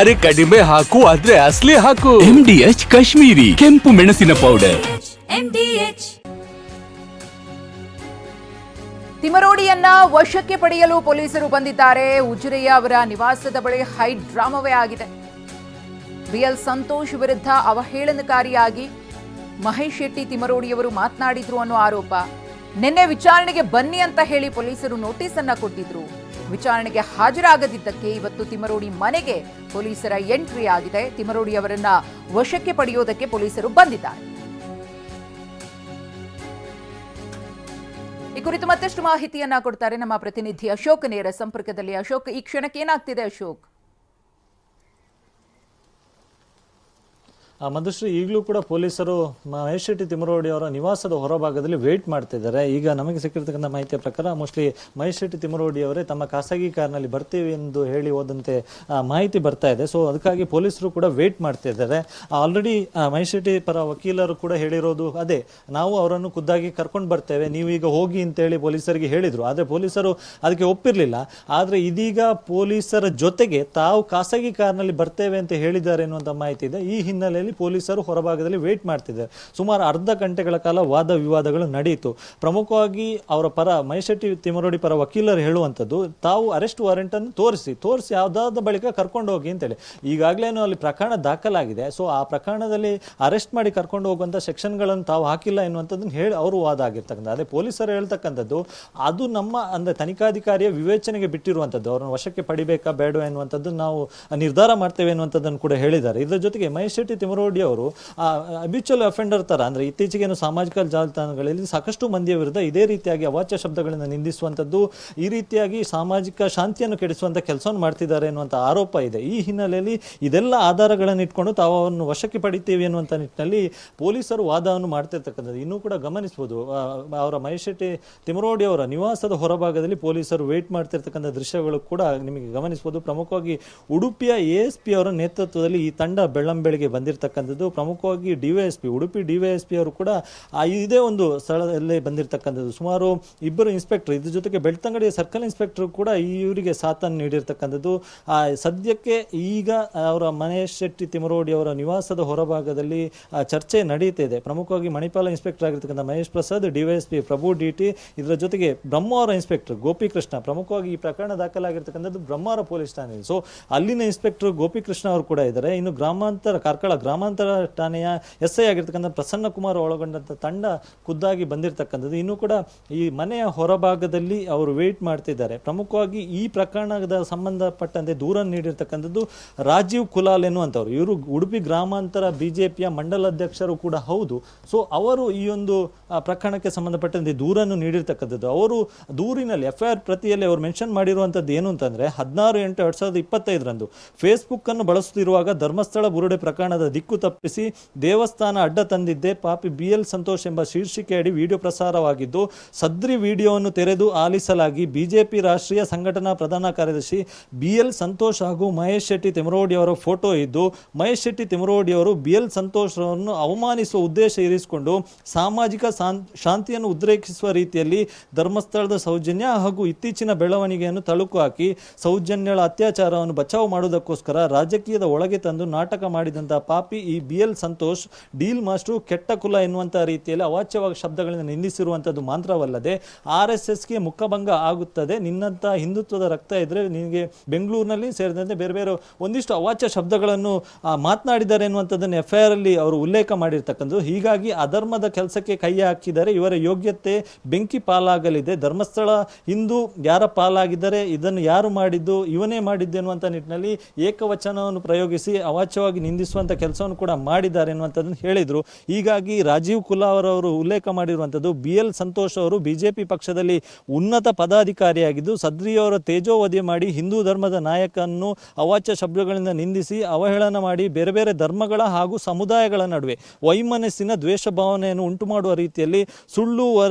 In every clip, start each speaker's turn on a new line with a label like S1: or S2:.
S1: ತರಕಾರಿ ಕಡಿಮೆ ಹಾಕು ಆದ್ರೆ ಅಸಲಿ ಹಾಕು.
S2: MDH ಕಾಶ್ಮೀರಿ ಕೆಂಪು ಮೆಣಸಿನ ಪೌಡರ್.
S3: ತಿಮರೋಡಿಯನ್ನ ವಶಕ್ಕೆ ಪಡೆಯಲು ಪೊಲೀಸರು ಬಂದಿದ್ದಾರೆ. ಉಜಿರೆಯ ಅವರ ನಿವಾಸದ ಬಳಿ ಹೈ ಡ್ರಾಮವೇ ಆಗಿದೆ. BL ಸಂತೋಷ್ ವಿರುದ್ಧ ಅವಹೇಳನಕಾರಿಯಾಗಿ ಮಹೇಶ್ ಶೆಟ್ಟಿ ತಿಮರೋಡಿಯವರು ಮಾತನಾಡಿದ್ರು ಅನ್ನೋ ಆರೋಪ. ನಿನ್ನೆ ವಿಚಾರಣೆಗೆ ಬನ್ನಿ ಅಂತ ಹೇಳಿ ಪೊಲೀಸರು ನೋಟಿಸ್ ಅನ್ನ ಕೊಟ್ಟಿದ್ರು. ವಿಚಾರಣೆಗೆ ಹಾಜರಾಗದಿದ್ದಕ್ಕೆ ಇವತ್ತು ತಿಮರೋಡಿ ಮನೆಗೆ ಪೊಲೀಸರ ಎಂಟ್ರಿ ಆಗಿದೆ. ತಿಮರೋಡಿ ಅವರನ್ನ ವಶಕ್ಕೆ ಪಡೆಯೋದಕ್ಕೆ ಪೊಲೀಸರು ಬಂದಿದ್ದಾರೆ. ಈ ಕುರಿತು ಮತ್ತಷ್ಟು ಮಾಹಿತಿಯನ್ನ ಕೊಡ್ತಾರೆ ನಮ್ಮ ಪ್ರತಿನಿಧಿ ಅಶೋಕ್ ನೇರ ಸಂಪರ್ಕದಲ್ಲಿ. ಅಶೋಕ್, ಈ ಕ್ಷಣಕ್ಕೆ ಏನಾಗ್ತಿದೆ ಅಶೋಕ್?
S4: ಮಧುಶ್ರೀ, ಈಗಲೂ ಕೂಡ ಪೊಲೀಸರು ಮಹೇಶ್ ಶೆಟ್ಟಿ ತಿಮರೋಡಿ ಅವರ ನಿವಾಸದ ಹೊರಭಾಗದಲ್ಲಿ ವೇಟ್ ಮಾಡ್ತಿದ್ದಾರೆ. ಈಗ ನಮಗೆ ಸಿಕ್ಕಿರ್ತಕ್ಕಂಥ ಮಾಹಿತಿಯ ಪ್ರಕಾರ ಮೋಸ್ಟ್ಲಿ ಮಹೇಶ್ ಶೆಟ್ಟಿ ತಿಮರೋಡಿ ಅವರೇ ತಮ್ಮ ಖಾಸಗಿ ಕಾರ್ನಲ್ಲಿ ಬರ್ತೀವಿ ಎಂದು ಹೇಳಿ ಹೋದಂತೆ ಮಾಹಿತಿ ಬರ್ತಾ ಇದೆ. ಸೊ ಅದಕ್ಕಾಗಿ ಪೊಲೀಸರು ಕೂಡ ವೇಟ್ ಮಾಡ್ತಿದ್ದಾರೆ. ಆಲ್ರೆಡಿ ಮಹೇಶ್ ಶೆಟ್ಟಿ ಪರ ವಕೀಲರು ಕೂಡ ಹೇಳಿರೋದು ಅದೇ, ನಾವು ಅವರನ್ನು ಖುದ್ದಾಗಿ ಕರ್ಕೊಂಡು ಬರ್ತೇವೆ, ನೀವು ಈಗ ಹೋಗಿ ಅಂತೇಳಿ ಪೊಲೀಸರಿಗೆ ಹೇಳಿದರು. ಆದರೆ ಪೊಲೀಸರು ಅದಕ್ಕೆ ಒಪ್ಪಿರಲಿಲ್ಲ. ಆದರೆ ಇದೀಗ ಪೊಲೀಸರ ಜೊತೆಗೆ ತಾವು ಖಾಸಗಿ ಕಾರ್ನಲ್ಲಿ ಬರ್ತೇವೆ ಅಂತ ಹೇಳಿದ್ದಾರೆ ಎನ್ನುವಂಥ ಮಾಹಿತಿ ಇದೆ. ಈ ಹಿನ್ನೆಲೆಯಲ್ಲಿ ಪೊಲೀಸರು ಹೊರಭಾಗದಲ್ಲಿ ವೇಟ್ ಮಾಡ್ತಿದ್ದಾರೆ. ಸುಮಾರು ಅರ್ಧ ಗಂಟೆಗಳ ಕಾಲ ವಾದ ವಿವಾದಗಳು ನಡೆಯಿತು. ಪ್ರಮುಖವಾಗಿ ಅವರ ಪರ ಮಹೇಶ್ ಶೆಟ್ಟಿ ತಿಮರೋಡಿ ಪರ ವಕೀಲರು ಹೇಳುವಂಥದ್ದು, ತಾವು ಅರೆಸ್ಟ್ ವಾರೆಂಟ್ ಅನ್ನು ತೋರಿಸಿ ಯಾವುದಾದ ಬಳಿಕ ಕರ್ಕೊಂಡು ಹೋಗಿ ಅಂತೇಳಿ. ಈಗಾಗಲೇನು ಅಲ್ಲಿ ಪ್ರಕರಣ ದಾಖಲಾಗಿದೆ. ಸೊ ಆ ಪ್ರಕರಣದಲ್ಲಿ ಅರೆಸ್ಟ್ ಮಾಡಿ ಕರ್ಕೊಂಡು ಹೋಗುವಂಥ ಸೆಕ್ಷನ್ಗಳನ್ನು ತಾವು ಹಾಕಿಲ್ಲ ಎನ್ನುವಂಥದ್ದನ್ನು ಹೇಳಿ ಅವರು ವಾದ ಆಗಿರ್ತಕ್ಕಂಥ. ಅದೇ ಪೊಲೀಸರು ಹೇಳ್ತಕ್ಕಂಥದ್ದು, ಅದು ನಮ್ಮ ಅಂದರೆ ತನಿಖಾಧಿಕಾರಿಯ ವಿವೇಚನೆಗೆ ಬಿಟ್ಟಿರುವಂಥದ್ದು. ಅವರನ್ನು ವಶಕ್ಕೆ ಪಡಿಬೇಕಾ ಬೇಡ ಎನ್ನುವಂಥದ್ದು ನಾವು ನಿರ್ಧಾರ ಮಾಡ್ತೇವೆ ಎನ್ನುವಂಥದ್ದನ್ನು ಕೂಡ ಹೇಳಿದ್ದಾರೆ. ಇದರ ಜೊತೆಗೆ ಮಹೇಶ್ ಶೆಟ್ಟಿ ತಿಮರೋಡಿ ಅವರು ಅಬ್ಯೂಚುವಲ್ ಅಫೆಂಡರ್ ತರ, ಅಂದ್ರೆ ಇತ್ತೀಚೆಗೇನು ಸಾಮಾಜಿಕ ಜಾಲತಾಣಗಳಲ್ಲಿ ಸಾಕಷ್ಟು ಮಂದಿಯ ವಿರುದ್ಧ ಇದೇ ರೀತಿಯಾಗಿ ಅವಾಚ್ಯ ಶಬ್ದಗಳಿಂದ ನಿಂದಿಸುವಂಥದ್ದು, ಈ ರೀತಿಯಾಗಿ ಸಾಮಾಜಿಕ ಶಾಂತಿಯನ್ನು ಕೆಡಿಸುವಂಥ ಕೆಲಸವನ್ನು ಮಾಡ್ತಿದ್ದಾರೆ ಎನ್ನುವಂಥ ಆರೋಪ ಇದೆ. ಈ ಹಿನ್ನೆಲೆಯಲ್ಲಿ ಇದೆಲ್ಲ ಆಧಾರಗಳನ್ನು ಇಟ್ಕೊಂಡು ತಾವು ಅವನ್ನು ವಶಕ್ಕೆ ಪಡಿತೀವಿ ಎನ್ನುವಂಥ ನಿಟ್ಟಿನಲ್ಲಿ ಪೊಲೀಸರು ವಾದವನ್ನು ಮಾಡ್ತಿರ್ತಕ್ಕಂಥದ್ದು. ಇನ್ನೂ ಕೂಡ ಗಮನಿಸಬಹುದು, ಅವರ ಮಹೇಶ್ ಶೆಟ್ಟಿ ತಿಮರೋಡಿ ಅವರ ನಿವಾಸದ ಹೊರಭಾಗದಲ್ಲಿ ಪೊಲೀಸರು ವೇಟ್ ಮಾಡ್ತಿರ್ತಕ್ಕಂಥ ದೃಶ್ಯಗಳು ಕೂಡ ನಿಮಗೆ ಗಮನಿಸಬಹುದು. ಪ್ರಮುಖವಾಗಿ ಉಡುಪಿಯ ASP ಅವರ ನೇತೃತ್ವದಲ್ಲಿ ಈ ತಂಡ ಬೆಳ್ಳಂಬೆಳಿಗ್ಗೆ ಬಂದಿರತಕ್ಕಂಥದ್ದು. ಪ್ರಮುಖವಾಗಿ DYSP ಉಡುಪಿ DYSP ಅವರು ಕೂಡ ಇದೇ ಒಂದು ಸ್ಥಳದಲ್ಲೇ ಬಂದಿರತಕ್ಕಂಥದ್ದು. ಸುಮಾರು 2 ಇನ್ಸ್ಪೆಕ್ಟರ್, ಇದ್ರ ಜೊತೆಗೆ ಬೆಳ್ತಂಗಡಿಯ ಸರ್ಕಲ್ ಇನ್ಸ್ಪೆಕ್ಟರ್ ಕೂಡ ಇವರಿಗೆ ಸಾಥನ್ನು ನೀಡಿರ್ತಕ್ಕಂಥದ್ದು. ಸದ್ಯಕ್ಕೆ ಈಗ ಅವರ ಮಹೇಶ್ ಶೆಟ್ಟಿ ತಿಮರೋಡಿ ಅವರ ನಿವಾಸದ ಹೊರಭಾಗದಲ್ಲಿ ಚರ್ಚೆ ನಡೀತಿದೆ. ಪ್ರಮುಖವಾಗಿ ಮಣಿಪಾಲ ಇನ್ಸ್ಪೆಕ್ಟರ್ ಆಗಿರ್ತಕ್ಕಂಥ ಮಹೇಶ್ ಪ್ರಸಾದ್, DYSP ಪ್ರಭು DT, ಇದರ ಜೊತೆಗೆ ಬ್ರಹ್ಮಾವರ ಇನ್ಸ್ಪೆಕ್ಟರ್ ಗೋಪಿಕೃಷ್ಣ, ಪ್ರಮುಖವಾಗಿ ಈ ಪ್ರಕರಣ ದಾಖಲಾಗಿರ್ತಕ್ಕಂಥದ್ದು ಬ್ರಹ್ಮಾವರ ಪೊಲೀಸ್ ಠಾಣೆ. ಸೊ ಅಲ್ಲಿನ ಇನ್ಸ್ಪೆಕ್ಟರ್ ಗೋಪಿಕೃಷ್ಣ ಅವರು ಕೂಡ ಇದ್ದಾರೆ. ಇನ್ನು ಕಾರ್ಕಳ ಗ್ರಾಮಾಂತರ ಠಾಣೆಯ SI ಆಗಿರ್ತಕ್ಕಂಥ ಪ್ರಸನ್ನ ಕುಮಾರ್ ಒಳಗೊಂಡಂಥ ತಂಡ ಖುದ್ದಾಗಿ ಬಂದಿರತಕ್ಕಂಥದ್ದು. ಇನ್ನು ಕೂಡ ಈ ಮನೆಯ ಹೊರಭಾಗದಲ್ಲಿ ಅವರು ವೇಟ್ ಮಾಡ್ತಿದ್ದಾರೆ. ಪ್ರಮುಖವಾಗಿ ಈ ಪ್ರಕರಣದ ಸಂಬಂಧಪಟ್ಟಂತೆ ದೂರ ನೀಡಿರ್ತಕ್ಕಂಥದ್ದು ರಾಜೀವ್ ಕುಲಾಲ್ ಎನ್ನುವಂಥವ್ರು. ಇವರು ಉಡುಪಿ ಗ್ರಾಮಾಂತರ BJPಯ ಮಂಡಲಾಧ್ಯಕ್ಷರು ಕೂಡ ಹೌದು. ಸೊ ಅವರು ಈ ಒಂದು ಪ್ರಕರಣಕ್ಕೆ ಸಂಬಂಧಪಟ್ಟಂತೆ ದೂರನ್ನು ನೀಡಿರ್ತಕ್ಕಂಥದ್ದು. ಅವರು ದೂರಿನಲ್ಲಿ FIR ಪ್ರತಿಯಲ್ಲಿ ಅವರು ಮೆನ್ಷನ್ ಮಾಡಿರುವಂಥದ್ದು ಏನು ಅಂತಂದ್ರೆ, 16/8/2025 ಫೇಸ್ಬುಕ್ ಅನ್ನು ಬಳಸುತ್ತಿರುವಾಗ ಧರ್ಮಸ್ಥಳ ಬುರುಡೆ ಪ್ರಕರಣದ ದಿಕ್ಕು ತಪ್ಪಿಸಿ ದೇವಸ್ಥಾನ ಅಡ್ಡ ತಂದಿದ್ದೆ, ಪಾಪಿ BL ಸಂತೋಷ್ ಎಂಬ ಶೀರ್ಷಿಕೆಯಡಿ ವಿಡಿಯೋ ಪ್ರಸಾರವಾಗಿದ್ದು, ಸದ್ರಿ ವಿಡಿಯೋವನ್ನು ತೆರೆದು ಆಲಿಸಲಾಗಿ BJP ರಾಷ್ಟ್ರೀಯ ಸಂಘಟನಾ ಪ್ರಧಾನ ಕಾರ್ಯದರ್ಶಿ BL ಸಂತೋಷ್ ಹಾಗೂ ಮಹೇಶ್ ಶೆಟ್ಟಿ ತಿಮರೋಡಿ ಅವರ ಫೋಟೋ ಇದ್ದು, ಮಹೇಶ್ ಶೆಟ್ಟಿ ತಿಮರೋಡಿ ಅವರು BL ಸಂತೋಷ್ ಅವರನ್ನು ಅವಮಾನಿಸುವ ಉದ್ದೇಶ ಇರಿಸಿಕೊಂಡು ಸಾಮಾಜಿಕ ಶಾಂತಿಯನ್ನು ಉದ್ರೇಕಿಸುವ ರೀತಿಯಲ್ಲಿ ಧರ್ಮಸ್ಥಳದ ಸೌಜನ್ಯ ಹಾಗೂ ಇತ್ತೀಚಿನ ಬೆಳವಣಿಗೆಯನ್ನು ತಳುಕು ಹಾಕಿ ಸೌಜನ್ಯಳ ಅತ್ಯಾಚಾರವನ್ನು ಬಚಾವ್ ಮಾಡುವುದಕ್ಕೋಸ್ಕರ ರಾಜಕೀಯದ ಒಳಗೆ ತಂದು ನಾಟಕ ಮಾಡಿದಂತಹ ಪಾಪಿ ಈ BL ಸಂತೋಷ್ ಡೀಲ್ ಮಾಸ್ಟರ್ ಕೆಟ್ಟ ಕುಲ ಎನ್ನುವಂತಹ ರೀತಿಯಲ್ಲಿ ಅವಾಚ್ಯವಾಗಿ ಶಬ್ದಗಳಿಂದ ನಿಂದಿಸಿರುವಂಥದ್ದು ಮಾತ್ರವಲ್ಲದೆ RSSಗೆ ಮುಖಭಂಗ ಆಗುತ್ತದೆ, ನಿನ್ನಂಥ ಹಿಂದುತ್ವದ ರಕ್ತ ಇದ್ರೆ ನಿನಗೆ ಬೆಂಗಳೂರಿನಲ್ಲಿ ಸೇರಿದಂತೆ ಬೇರೆ ಬೇರೆ ಒಂದಿಷ್ಟು ಅವಾಚ್ಯ ಶಬ್ದಗಳನ್ನು ಮಾತನಾಡಿದ್ದಾರೆ ಎನ್ನುವಂಥದ್ದನ್ನು FIR ಅಲ್ಲಿ ಅವರು ಉಲ್ಲೇಖ ಮಾಡಿರ್ತಕ್ಕಂಥದ್ದು. ಹೀಗಾಗಿ ಅಧರ್ಮದ ಕೆಲಸಕ್ಕೆ ಕೈ ಹಾಕಿದರೆ ಇವರ ಯೋಗ್ಯತೆ ಬೆಂಕಿ ಪಾಲಾಗಲಿದೆ. ಧರ್ಮಸ್ಥಳ ಹಿಂದೂ ಯಾರ ಪಾಲಾಗಿದ್ದರೆ ಇದನ್ನು ಯಾರು ಮಾಡಿದ್ದು, ಇವನೇ ಮಾಡಿದ್ದು ಎನ್ನುವಂಥ ನಿಟ್ಟಿನಲ್ಲಿ ಏಕವಚನವನ್ನು ಪ್ರಯೋಗಿಸಿ ಅವಾಚ್ಯವಾಗಿ ನಿಂದಿಸುವಂಥ ಕೆಲಸವನ್ನು ಕೂಡ ಮಾಡಿದ್ದಾರೆ ಎನ್ನುವಂಥದ್ದನ್ನು ಹೇಳಿದರು. ಹೀಗಾಗಿ ರಾಜೀವ್ ಕುಲಾಲ್ ಅವರು ಉಲ್ಲೇಖ ಮಾಡಿರುವಂಥದ್ದು, BL ಸಂತೋಷ್ ಅವರು BJP ಪಕ್ಷದಲ್ಲಿ ಉನ್ನತ ಪದಾಧಿಕಾರಿಯಾಗಿದ್ದು ಸದ್ರಿಯವರ ತೇಜೋವಧೆ ಮಾಡಿ ಹಿಂದೂ ಧರ್ಮದ ನಾಯಕನ್ನು ಅವಾಚ್ಯ ಶಬ್ದಗಳಿಂದ ನಿಂದಿಸಿ ಅವಹೇಳನ ಮಾಡಿ ಬೇರೆ ಬೇರೆ ಧರ್ಮಗಳ ಹಾಗೂ ಸಮುದಾಯಗಳ ನಡುವೆ ವೈಮನಸ್ಸಿನ ದ್ವೇಷ ಭಾವನೆಯನ್ನು ಉಂಟು ಮಾಡುವ ರೀತಿಯಲ್ಲಿ ಸುಳ್ಳು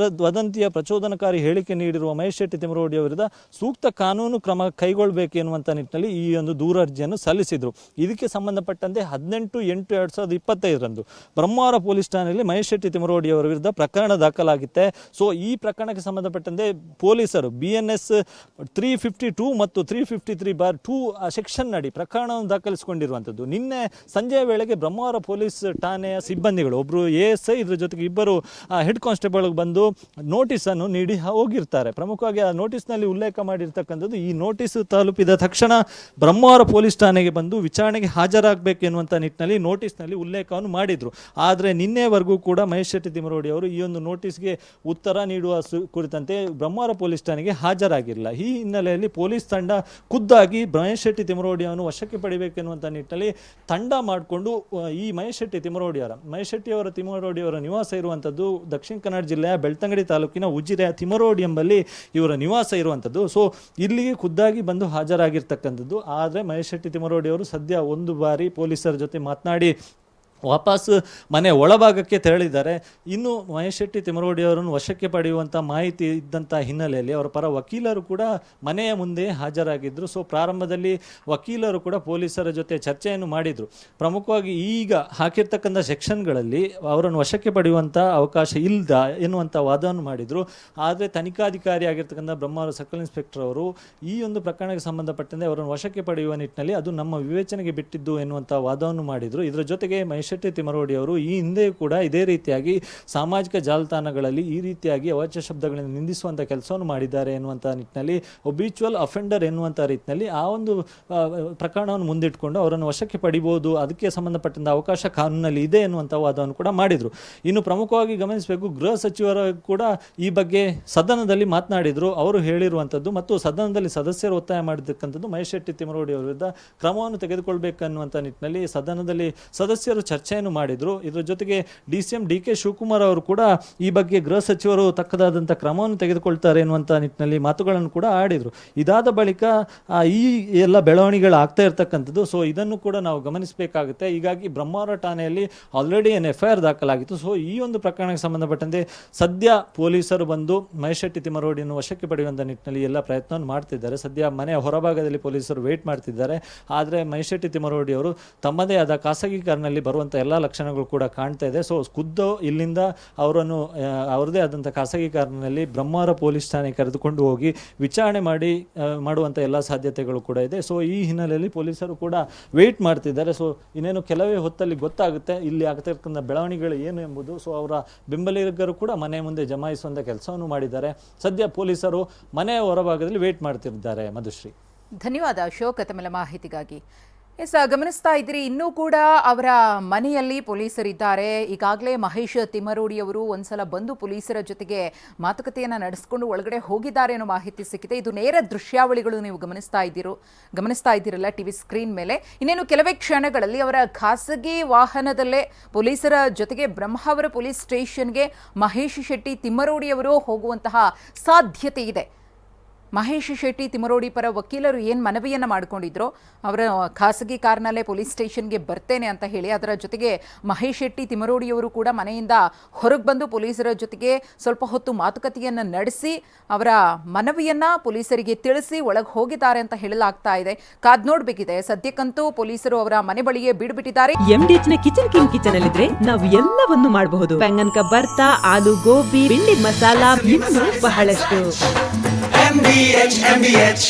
S4: ವದಂತಿಯ ಪ್ರಚೋದನಕಾರಿ ಹೇಳಿಕೆ ನೀಡಿರುವ ಮಹೇಶ್ ಶೆಟ್ಟಿ ತಿಮರೋಡಿ ವಿರುದ್ಧ ಸೂಕ್ತ ಕಾನೂನು ಕ್ರಮ ಕೈಗೊಳ್ಳಬೇಕು ಎನ್ನುವಂಥ ನಿಟ್ಟಿನಲ್ಲಿ ಈ ಒಂದು ದೂರ ಅರ್ಜಿಯನ್ನು ಸಲ್ಲಿಸಿದರು. ಇದಕ್ಕೆ ಸಂಬಂಧಪಟ್ಟಂತೆ 18/8 8/2025 ಬ್ರಹ್ಮಾವರ ಪೊಲೀಸ್ ಠಾಣೆಯಲ್ಲಿ ಮಹೇಶ್ ಶೆಟ್ಟಿ ತಿಮರೋಡಿ ಅವರ ವಿರುದ್ಧ ಪ್ರಕರಣ ದಾಖಲಾಗಿತ್ತೆ. ಸೊ ಈ ಪ್ರಕರಣಕ್ಕೆ ಸಂಬಂಧಪಟ್ಟಂತೆ ಪೊಲೀಸರು BNS 352 ಮತ್ತು 353/2 ಸೆಕ್ಷನ್ ಅಡಿ ಪ್ರಕರಣವನ್ನು ದಾಖಲಿಸಿಕೊಂಡಿರುವಂಥದ್ದು. ನಿನ್ನೆ ಸಂಜೆಯ ವೇಳೆಗೆ ಬ್ರಹ್ಮಾವರ ಪೊಲೀಸ್ ಠಾಣೆಯ ಸಿಬ್ಬಂದಿಗಳು ಒಬ್ಬರು ASI ಇದರ ಜೊತೆಗೆ ಇಬ್ಬರು ಹೆಡ್ ಕಾನ್ಸ್ಟೇಬಲ್ ಬಂದು ನೋಟಿಸನ್ನು ನೀಡಿ ಹೋಗಿರ್ತಾರೆ. ಪ್ರಮುಖವಾಗಿ ಆ ನೋಟಿಸ್ನಲ್ಲಿ ಉಲ್ಲೇಖ ಮಾಡಿರ್ತಕ್ಕಂಥದ್ದು, ಈ ನೋಟಿಸ್ ತಲುಪಿದ ತಕ್ಷಣ ಬ್ರಹ್ಮಾವರ ಪೊಲೀಸ್ ಠಾಣೆಗೆ ಬಂದು ವಿಚಾರಣೆಗೆ ಹಾಜರಾಗಬೇಕು ಎನ್ನುವಂಥ ನಿಟ್ಟಿನಲ್ಲಿ ನೋಟಿಸ್ನಲ್ಲಿ ಉಲ್ಲೇಖವನ್ನು ಮಾಡಿದರು. ಆದರೆ ನಿನ್ನೆವರೆಗೂ ಕೂಡ ಮಹೇಶ್ ಶೆಟ್ಟಿ ತಿಮರೋಡಿ ಅವರು ಈ ಒಂದು ನೋಟಿಸ್ಗೆ ಉತ್ತರ ನೀಡುವ ಕುರಿತಂತೆ ಬ್ರಹ್ಮಾವರ ಪೊಲೀಸ್ ಠಾಣೆಗೆ ಹಾಜರಾಗಿಲ್ಲ. ಈ ಹಿನ್ನೆಲೆಯಲ್ಲಿ ಪೊಲೀಸ್ ತಂಡ ಖುದ್ದಾಗಿ ಮಹೇಶ್ ಶೆಟ್ಟಿ ತಿಮರೋಡಿ ಅವನು ವಶಕ್ಕೆ ಪಡಿಬೇಕೆನ್ನುವಂಥ ನಿಟ್ಟಿನಲ್ಲಿ ತಂಡ ಮಾಡಿಕೊಂಡು ಈ ಮಹೇಶ್ ಶೆಟ್ಟಿ ತಿಮರೋಡಿ ಅವರ ನಿವಾಸ ಇರುವಂಥದ್ದು ದಕ್ಷಿಣ ಕನ್ನಡ ಜಿಲ್ಲೆಯ ಬೆಳ್ತಂಗಡಿ ತಾಲೂಕಿನ ಉಜಿರೆಯ ತಿಮರೋಡಿ ಎಂಬಲ್ಲಿ ಇವರ ನಿವಾಸ ಇರುವಂಥದ್ದು. ಸೊ ಇಲ್ಲಿಗೆ ಖುದ್ದಾಗಿ ಬಂದು ಹಾಜರಾಗಿರ್ತಕ್ಕಂಥದ್ದು. ಆದರೆ ಮಹೇಶ್ ಶೆಟ್ಟಿ ತಿಮರೋಡಿ ಅವರು ಸದ್ಯ ಒಂದು ಬಾರಿ ಪೊಲೀಸರ ಜೊತೆ ಮಾತನಾಡಿ ವಾಪಸ್ ಮನೆ ಒಳಭಾಗಕ್ಕೆ ತೆರಳಿದ್ದಾರೆ. ಇನ್ನು ಮಹೇಶ್ ಶೆಟ್ಟಿ ತಿಮರೋಡಿ ಅವರನ್ನು ವಶಕ್ಕೆ ಪಡೆಯುವಂಥ ಮಾಹಿತಿ ಇದ್ದಂಥ ಹಿನ್ನೆಲೆಯಲ್ಲಿ ಅವರ ಪರ ವಕೀಲರು ಕೂಡ ಮನೆಯ ಮುಂದೆ ಹಾಜರಾಗಿದ್ದರು. ಸೊ ಪ್ರಾರಂಭದಲ್ಲಿ ವಕೀಲರು ಕೂಡ ಪೊಲೀಸರ ಜೊತೆ ಚರ್ಚೆಯನ್ನು ಮಾಡಿದರು. ಪ್ರಮುಖವಾಗಿ ಈಗ ಹಾಕಿರ್ತಕ್ಕಂಥ ಸೆಕ್ಷನ್ಗಳಲ್ಲಿ ಅವರನ್ನು ವಶಕ್ಕೆ ಪಡೆಯುವಂಥ ಅವಕಾಶ ಇಲ್ಲದ ಎನ್ನುವಂಥ ವಾದವನ್ನು ಮಾಡಿದರು. ಆದರೆ ತನಿಖಾಧಿಕಾರಿ ಆಗಿರ್ತಕ್ಕಂಥ ಬ್ರಹ್ಮಾವರ ಸರ್ಕಲ್ ಇನ್ಸ್ಪೆಕ್ಟರ್ ಅವರು ಈ ಒಂದು ಪ್ರಕರಣಕ್ಕೆ ಸಂಬಂಧಪಟ್ಟಂತೆ ಅವರನ್ನು ವಶಕ್ಕೆ ಪಡೆಯುವ ನಿಟ್ಟಿನಲ್ಲಿ ಅದು ನಮ್ಮ ವಿವೇಚನೆಗೆ ಬಿಟ್ಟಿದ್ದು ಎನ್ನುವಂಥ ವಾದವನ್ನು ಮಾಡಿದರು. ಇದರ ಜೊತೆಗೆ ಮಹೇಶ್ ಶೆಟ್ಟಿ ತಿಮರೋಡಿ ಅವರು ಈ ಹಿಂದೆ ಕೂಡ ಇದೇ ರೀತಿಯಾಗಿ ಸಾಮಾಜಿಕ ಜಾಲತಾಣಗಳಲ್ಲಿ ಈ ರೀತಿಯಾಗಿ ಅವಾಚ್ಯ ಶಬ್ದಗಳನ್ನು ನಿಂದಿಸುವಂಥ ಕೆಲಸವನ್ನು ಮಾಡಿದ್ದಾರೆ ಎನ್ನುವಂಥ ನಿಟ್ಟಿನಲ್ಲಿ ಒಬ್ಯೂಚುವಲ್ ಅಫೆಂಡರ್ ಎನ್ನುವಂಥ ರೀತಿಯಲ್ಲಿ ಆ ಒಂದು ಪ್ರಕರಣವನ್ನು ಮುಂದಿಟ್ಟುಕೊಂಡು ಅವರನ್ನು ವಶಕ್ಕೆ ಪಡಿಬೋದು, ಅದಕ್ಕೆ ಸಂಬಂಧಪಟ್ಟಂಥ ಅವಕಾಶ ಕಾನೂನಲ್ಲಿ ಇದೆ ಎನ್ನುವಂಥ ವಾದವನ್ನು ಕೂಡ ಮಾಡಿದರು. ಇನ್ನು ಪ್ರಮುಖವಾಗಿ ಗಮನಿಸಬೇಕು, ಗೃಹ ಸಚಿವರು ಕೂಡ ಈ ಬಗ್ಗೆ ಸದನದಲ್ಲಿ ಮಾತನಾಡಿದರು. ಅವರು ಹೇಳಿರುವಂಥದ್ದು ಮತ್ತು ಸದನದಲ್ಲಿ ಸದಸ್ಯರು ಒತ್ತಾಯ ಮಾಡಿರ್ತಕ್ಕಂಥದ್ದು ಮಹೇಶ್ ಶೆಟ್ಟಿ ತಿಮರೋಡಿ ಅವರ ವಿರುದ್ಧ ಕ್ರಮವನ್ನು ತೆಗೆದುಕೊಳ್ಬೇಕನ್ನುವಂಥ ನಿಟ್ಟಿನಲ್ಲಿ ಸದನದಲ್ಲಿ ಸದಸ್ಯರು ಚರ್ಚೆಯನ್ನು ಮಾಡಿದರು. ಇದರ ಜೊತೆಗೆ DCM DK ಶಿವಕುಮಾರ್ ಅವರು ಕೂಡ ಈ ಬಗ್ಗೆ ಗೃಹ ಸಚಿವರು ತಕ್ಕದಾದಂಥ ಕ್ರಮವನ್ನು ತೆಗೆದುಕೊಳ್ತಾರೆ ಎನ್ನುವಂಥ ನಿಟ್ಟಿನಲ್ಲಿ ಮಾತುಗಳನ್ನು ಕೂಡ ಆಡಿದರು. ಇದಾದ ಬಳಿಕ ಈ ಎಲ್ಲ ಬೆಳವಣಿಗೆಗಳು ಆಗ್ತಾ ಇರ್ತಕ್ಕಂಥದ್ದು. ಸೊ ಇದನ್ನು ಕೂಡ ನಾವು ಗಮನಿಸಬೇಕಾಗುತ್ತೆ. ಹೀಗಾಗಿ ಬ್ರಹ್ಮಾವರ ಠಾಣೆಯಲ್ಲಿ ಆಲ್ರೆಡಿ FIR ದಾಖಲಾಗಿತ್ತು. ಸೊ ಈ ಒಂದು ಪ್ರಕರಣಕ್ಕೆ ಸಂಬಂಧಪಟ್ಟಂತೆ ಸದ್ಯ ಪೊಲೀಸರು ಬಂದು ಮಹೇಶ್ ಶೆಟ್ಟಿ ತಿಮರೋಡಿಯನ್ನು ವಶಕ್ಕೆ ಪಡೆಯುವಂಥ ನಿಟ್ಟಿನಲ್ಲಿ ಎಲ್ಲ ಪ್ರಯತ್ನವನ್ನು ಮಾಡ್ತಿದ್ದಾರೆ. ಸದ್ಯ ಮನೆಯ ಹೊರಭಾಗದಲ್ಲಿ ಪೊಲೀಸರು ವೇಟ್ ಮಾಡ್ತಿದ್ದಾರೆ. ಆದರೆ ಮಹೇಶ್ ಶೆಟ್ಟಿ ತಿಮರೋಡಿ ಅವರು ತಮ್ಮದೇ ಆದ ಖಾಸಗಿ ಕಾರಿನಲ್ಲಿ ಬರುವಂಥ ಎಲ್ಲ ಲಕ್ಷಣಗಳು ಕೂಡ ಕಾಣ್ತಾ ಇದೆ. ಸೊ ಖುದ್ದು ಇಲ್ಲಿಂದ ಅವರನ್ನು ಅವರದೇ ಆದಂಥ ಖಾಸಗಿ ಕಾರಿನಲ್ಲಿ ಬ್ರಹ್ಮಾವರ ಪೊಲೀಸ್ ಠಾಣೆಗೆ ಕರೆದುಕೊಂಡು ಹೋಗಿ ವಿಚಾರಣೆ ಮಾಡುವಂಥ ಎಲ್ಲ ಸಾಧ್ಯತೆಗಳು ಕೂಡ ಇದೆ. ಸೊ ಈ ಹಿನ್ನೆಲೆಯಲ್ಲಿ ಪೊಲೀಸರು ಕೂಡ ವೇಟ್ ಮಾಡ್ತಿದ್ದಾರೆ. ಸೊ ಇನ್ನೇನು ಕೆಲವೇ ಹೊತ್ತಲ್ಲಿ ಗೊತ್ತಾಗುತ್ತೆ ಇಲ್ಲಿ ಆಗ್ತಿರ್ತಕ್ಕಂಥ ಬೆಳವಣಿಗೆಗಳು ಏನು ಎಂಬುದು. ಸೊ ಅವರ ಬೆಂಬಲಿಗರು ಕೂಡ ಮನೆ ಮುಂದೆ ಜಮಾಯಿಸುವಂಥ ಕೆಲಸವನ್ನು ಮಾಡಿದ್ದಾರೆ. ಸದ್ಯ ಪೊಲೀಸರು ಮನೆಯ ಹೊರಭಾಗದಲ್ಲಿ ವೇಟ್ ಮಾಡ್ತಿದ್ದಾರೆ. ಮಧುಶ್ರೀ,
S3: ಧನ್ಯವಾದ ಅಶೋಕ್ ತಮ್ಮೆಲ್ಲ ಮಾಹಿತಿಗಾಗಿ. ಗಮನಿಸ್ತಾ ಇದ್ದೀರಿ, ಇನ್ನೂ ಕೂಡ ಅವರ ಮನೆಯಲ್ಲಿ ಪೊಲೀಸರಿದ್ದಾರೆ. ಈಗಾಗಲೇ ಮಹೇಶ್ ತಿಮರೋಡಿ ಅವರು ಒಂದ್ಸಲ ಬಂದು ಪೊಲೀಸರ ಜೊತೆಗೆ ಮಾತುಕತೆಯನ್ನು ನಡೆಸಿಕೊಂಡು ಒಳಗಡೆ ಹೋಗಿದ್ದಾರೆ ಅನ್ನೋ ಮಾಹಿತಿ ಸಿಕ್ಕಿದೆ. ಇದು ನೇರ ದೃಶ್ಯಾವಳಿಗಳು ನೀವು ಗಮನಿಸ್ತಾ ಇದ್ದೀರಲ್ಲ ಟಿವಿ ಸ್ಕ್ರೀನ್ ಮೇಲೆ. ಇನ್ನೇನು ಕೆಲವೇ ಕ್ಷಣಗಳಲ್ಲಿ ಅವರ ಖಾಸಗಿ ವಾಹನದಲ್ಲೇ ಪೊಲೀಸರ ಜೊತೆಗೆ ಬ್ರಹ್ಮಾವರ ಪೊಲೀಸ್ ಸ್ಟೇಷನ್ಗೆ ಮಹೇಶ್ ಶೆಟ್ಟಿ ತಿಮರೋಡಿ ಅವರು ಹೋಗುವಂತಹ ಸಾಧ್ಯತೆ ಇದೆ. ಮಹೇಶ್ ಶೆಟ್ಟಿ ತಿಮರೋಡಿ ಪರ ವಕೀಲರು ಏನು ಮನವಿಯನ್ನು ಮಾಡಿಕೊಂಡಿದ್ರು, ಅವರ ಖಾಸಗಿ ಕಾರ್ನಲ್ಲೇ ಪೊಲೀಸ್ ಸ್ಟೇಷನ್ಗೆ ಬರ್ತೇನೆ ಅಂತ ಹೇಳಿ, ಅದರ ಜೊತೆಗೆ ಮಹೇಶ್ ಶೆಟ್ಟಿ ತಿಮರೋಡಿಯವರು ಕೂಡ ಮನೆಯಿಂದ ಹೊರಗೆ ಬಂದು ಪೊಲೀಸರ ಜೊತೆಗೆ ಸ್ವಲ್ಪ ಹೊತ್ತು ಮಾತುಕತೆಯನ್ನು ನಡೆಸಿ ಅವರ ಮನವಿಯನ್ನು ಪೊಲೀಸರಿಗೆ ತಿಳಿಸಿ ಒಳಗೆ ಹೋಗಿದ್ದಾರೆ ಅಂತ ಹೇಳಲಾಗ್ತಾ ಇದೆ. ಕಾದ್ ನೋಡಬೇಕಿದೆ. ಸದ್ಯಕ್ಕಂತೂ ಪೊಲೀಸರು ಅವರ ಮನೆ ಬಳಿಯೇ ಬಿಡ್ಬಿಟ್ಟಿದ್ದಾರೆ.
S5: MDHನ ಕಿಚನ್ ಅಲ್ಲಿದ್ರೆ ನಾವು ಎಲ್ಲವನ್ನು ಮಾಡಬಹುದು. ಬೆಂಗನ್ ಕ ಬರ್ತಾ, ಆಲೂ ಗೋಬಿ, ಬಿಂಡಿ ಮಸಾಲಾ, ಇನ್ನೂ ಬಹಳಷ್ಟು.
S6: MDH